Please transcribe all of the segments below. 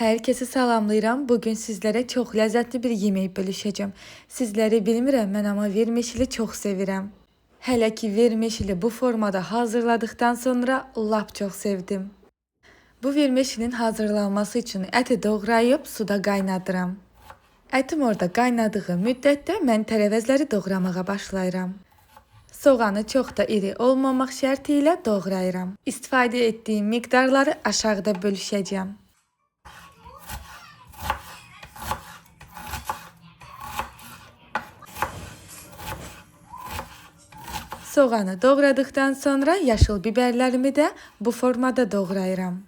Herkesi salamlayıram. Bugün sizlere çok lezzetli bir yemeği bölüşeceğim. Sizleri bilmirəm mən ama vermişili çok sevirəm. Hele ki vermişili bu formada hazırladıktan sonra lap çok sevdim. Bu vermişilin hazırlanması için eti doğrayıp suda qaynadıram. Ətim orada qaynadığı müddətdə mən tərəvəzləri doğramağa başlayıram. Soğanı çox da iri olmamaq şərti ilə doğrayıram. İstifadə etdiyim miqdarları aşağıda bölüşəcəm. Soğanı doğradıktan sonra yaşıl biberlerimi de bu formada doğrayıram.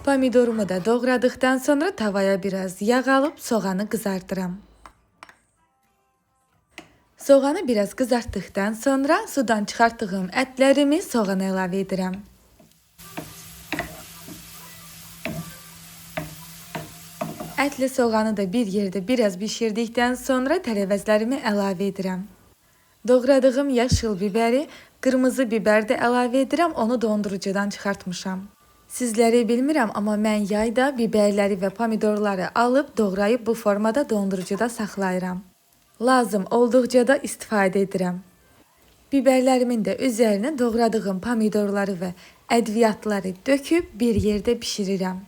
Pomidorumu da doğradıktan sonra tavaya biraz yağ alıp soğanı kızartıram. Soğanı biraz kızarttıktan sonra sudan çıxartdığım ətlərimi soğana əlavə edirəm. Ətli soğanı da bir yerdə biraz bişirdikdən sonra tərəvəzlərimi əlavə edirəm. Doğradığım yaşıl biberi, qırmızı biber də əlavə edirəm, onu dondurucudan çıxartmışam. Sizləri bilmirəm, amma mən yayda biberləri və pomidorları alıb doğrayıb bu formada dondurucuda saxlayıram. Lazım olduqca da istifadə edirəm. Biberlərimin də üzərinə doğradığım pomidorları və ədviyyatları döküb bir yerdə bişirirəm.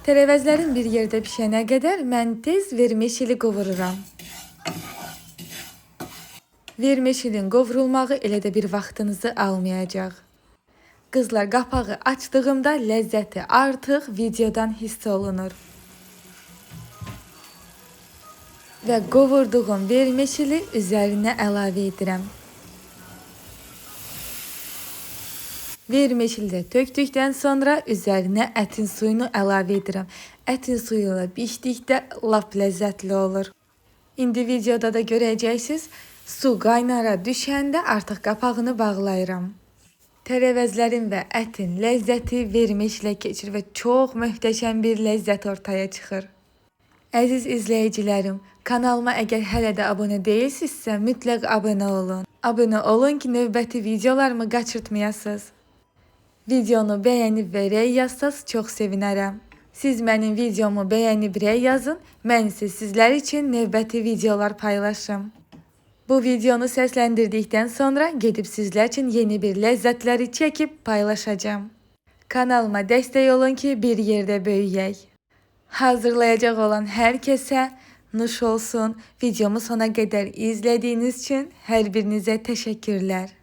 Tərəvəzlərin bir yerdə pişənə qədər mən tez vermişili qovururam. Vermişilin qovrulmağı elə də bir vaxtınızı almayacaq. Qızlar, qapağı açdığımda ləzzəti artıq videodan hiss olunur. Və qovurduğum vermişili üzərinə əlavə edirəm. Vermişili də tökdükdən sonra üzərinə ətin suyunu əlavə edirəm. Ətin suyu ilə bişdikdə lap ləzzətli olur. İndi videoda da görəcəksiniz, su qaynara düşəndə artıq qapağını bağlayıram. Tərəvəzlərin və ətin ləzzəti vermişlə keçir və çox möhtəşəm bir ləzzət ortaya çıxır. Əziz izləyicilərim, kanalıma əgər hələ də abunə deyilsinizsə, mütləq abunə olun. Abunə olun ki, növbəti videolarımı qaçırtmayasınız. Videonu bəyənib və rəy yazsaz çox sevinərəm. Siz mənim videomu bəyənib rəy yazın, mən isə sizlər üçün növbəti videolar paylaşım. Bu videonu səsləndirdikdən sonra gedib sizlər üçün yeni bir ləzzətləri çəkib paylaşacağım. Kanalıma dəstək olun ki, bir yerdə böyüyək. Hazırlayacaq olan hər kəsə nuş olsun. Videomu sona qədər izlədiyiniz üçün hər birinizə təşəkkürlər.